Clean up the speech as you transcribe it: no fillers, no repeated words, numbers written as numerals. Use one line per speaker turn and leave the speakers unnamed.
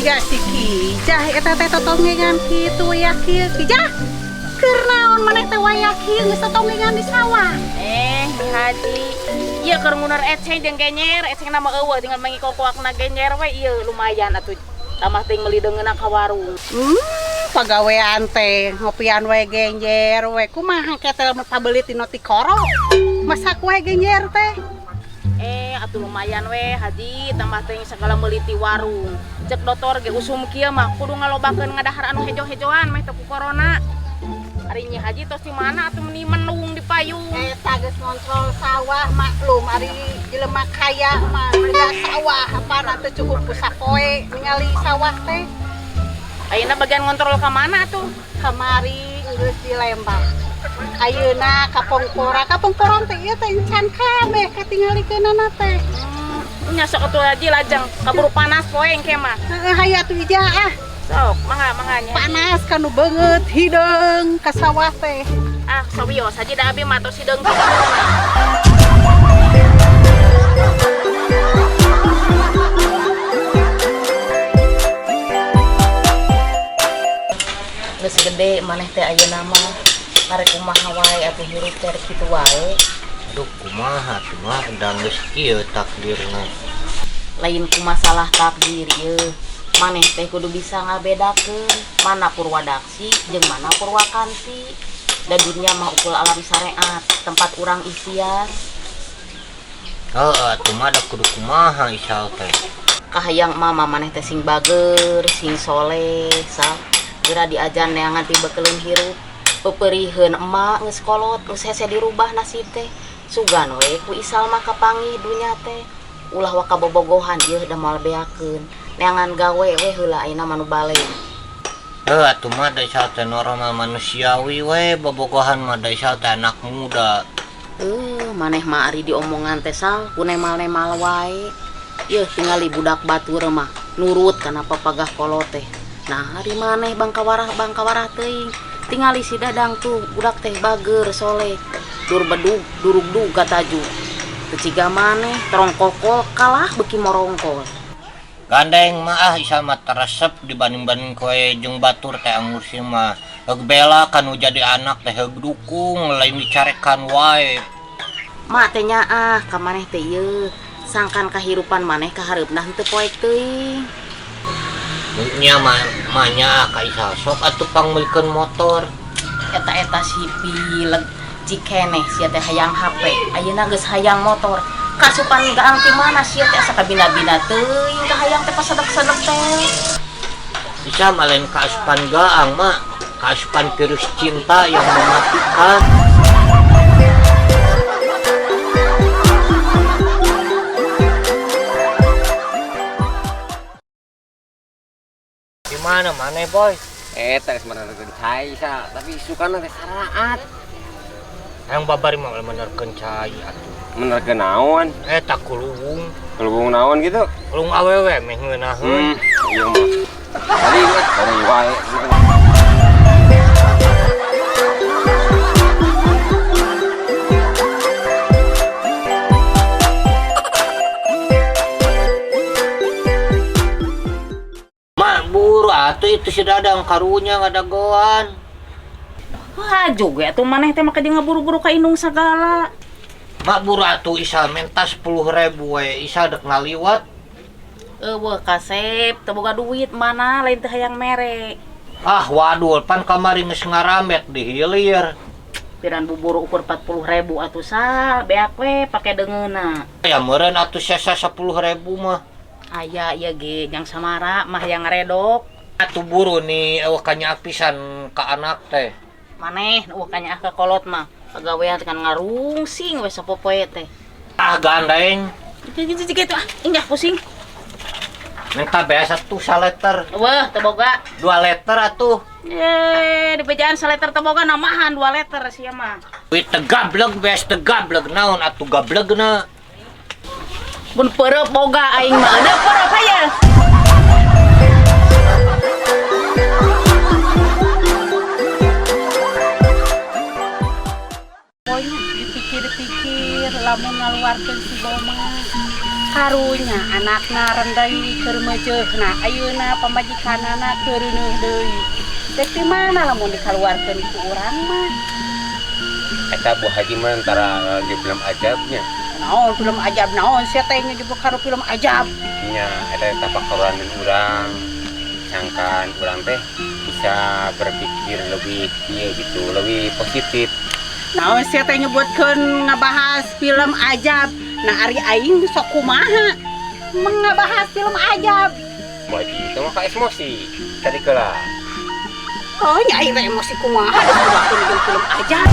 siga si Kijah eta teh totongengan kitu ya Kijah. Keur naon maneh teh waya kieu geus totongengan di sawah.
Nyi Haji, ieu keur nguner eceng jeung genyer, eceng nama eueuh tinggal mangikokoakna genyer we ieu lumayan atuh. Tamah teuing meuli deungeunna ka warung.
Pagawean teh ngopian we genjer we kumaha kete lamun pabelit dina ti koro. Masak we genjer teh.
Atuh lumayan we Haji, tambah teuing sagala meuli ti warung. Cek dokter ge usum kieu mah kudu ngalobakeun ngadahar anu hejo-hejoan meh teu ku corona. Ari Nyi Haji tos di mana atuh meni menung di payung.
Eta geus ngontrol sawah maklum ari jelema kaya mah ada sawah apana teu cukup ku sapoe ningali sawah teh.
Ayeuna bagian ngontrol ka mana tuh?
Kamari geus di Lembang. Ayeuna kapongporan teh ieu teh encan kabeh katingalikeunana teh.
Nya sok atuh Haji lajeng kaburu panas poe engke mah.
Heeh hayu atuh ija ah.
Sok mangga Nya.
Panas kanu beungeut hideung ka sawah teh.
Ah sawios Haji da abi mah tos hideung. Geus gede maneh teh ayeuna mah karek kumaha wae atuh hirup teh kitu wae.
Aduh kumaha tuh mah dan geus kieu takdirna.
Lain ku masalah takdir ieu. Maneh teh kudu bisa ngabedakeun mana Purwadaksi jeung mana Purwakanti. Da dunya mah ukul alam syariat, tempat urang ikhtiar.
Atuh mah da kudu kumaha isal teh.
Kahayang mama maneh teh sing bager, sing soleh, sal. Geura diajan neangan ti beukeleun hirup. Peperieun emak geus kolot, geus hese dirubah nasib teh. Sugan we ku isal mah kapanggih dunya teh. Ulah waka bobogohan ieu da moal beakeun. Neangan gawe we heula ayeuna manu bale.
Atuh mah da isal teh normal manusiawi we bobogohan mah da isal teh anak muda.
Maneh mah ari diomongan teh sal ku nemal-nemal wae. Yeuh tingali budak batur mah nurut kana papagah kolot teh. Nah hari maneh bangkawarah teuing. Tingali si Dadang tuh budak teh bager soleh. Dur bedug durug-dug kataju. Teu ciga maneh terongkokol kalah beuki morongkol.
Gandeng mah isal mah teresep dibanding-banding koe jeung batur teh anggur sih mah. Heug bela kanu jadi anak teh heug dukung lain dicarekan wae.
Mak teh nyaah ka maneh teh ieu. Sangkan kahirupan maneh ka hareupna henteu poek teuing.
Nya mah nya ka isal sok atuh pangmilikeun motor.
Eta si pileg cikeneh sia teh hayang HP. Ayeuna geus hayang motor. Kasupan gaang ti mana sia teh asa kabina-bina teuing ka hayang teh pasedek-sedek teh.
Bisa mah lain kaasupan gaang mah, kaasupan virus cinta yang mematikan. Gimana mana boy?
Geus menerkeun cai sa, tapi sukana teh saraat.
Yang babari mah menerkeun cai atuh.
Menerkeun naon?
Tak kulung.
Kulung naon gitu?
Kulung awewe meh ngeunaheun.
Iya mah. Tadi ingat dari wae.
Atuh itu si Dadang karunya ngadagoan.
Wah juga tuh maneh teh maka jeung ngaburu-buru ka indung sagala.
Mak buru atuh isal minta 10.000 we, isal dek ngaliwat.
Eueuh kasep teu boga duit mana lain teh hayang mere.
Waduh pan kamari geus ngaramet di hilir.
Piran buburu ukur 40.000 atuh sal beak we pake deungeuna.
Ya meureun atuh sesa 10.000 mah.
Aya ieu ge jang samara mah yang ngaredok.
Atuh buru nih awakanya pisan ka anak teh.
Maneh awakanya ka kolot mah pagawean tekan ngarungsing we sapopoe teh.
Gandeng.
Gitu indah pusing.
Minta biasa tuh 1 liter.
Wah teu boga
2 liter atuh.
Di pejaan 1 liter teu boga namahan 2 liter sia mah.
Wih tegableg beas tegableg naon atuh gablegna.
Mun peureup boga aing mah ada peureup aya.
Pokoknya dipikir-pikir lamun ngaluarkeun si Boma. karunya anakna rendai keur meujeuhna ayeuna pamajikanana keureuneun deui. Dek di mana lamun dikaluarkeun ku urang mah?
Eta Bu Haji mah antara di film ajabnya.
Naon film ajab naon sia teh nyebut karo film ajab.
Nya ada tapakaruan urang. Sangkan urang teh bisa berpikir lebih gitu, lebih positif.
Naon sia teh nyebutkeun ngabahas film ajab. Nah ari aing sok kumaha ngabahas film ajab.
Bu Haji itu mah ka emosi. Tadi kala.
Oh nya aing teh emosi kumaha dikumakeun film ajab.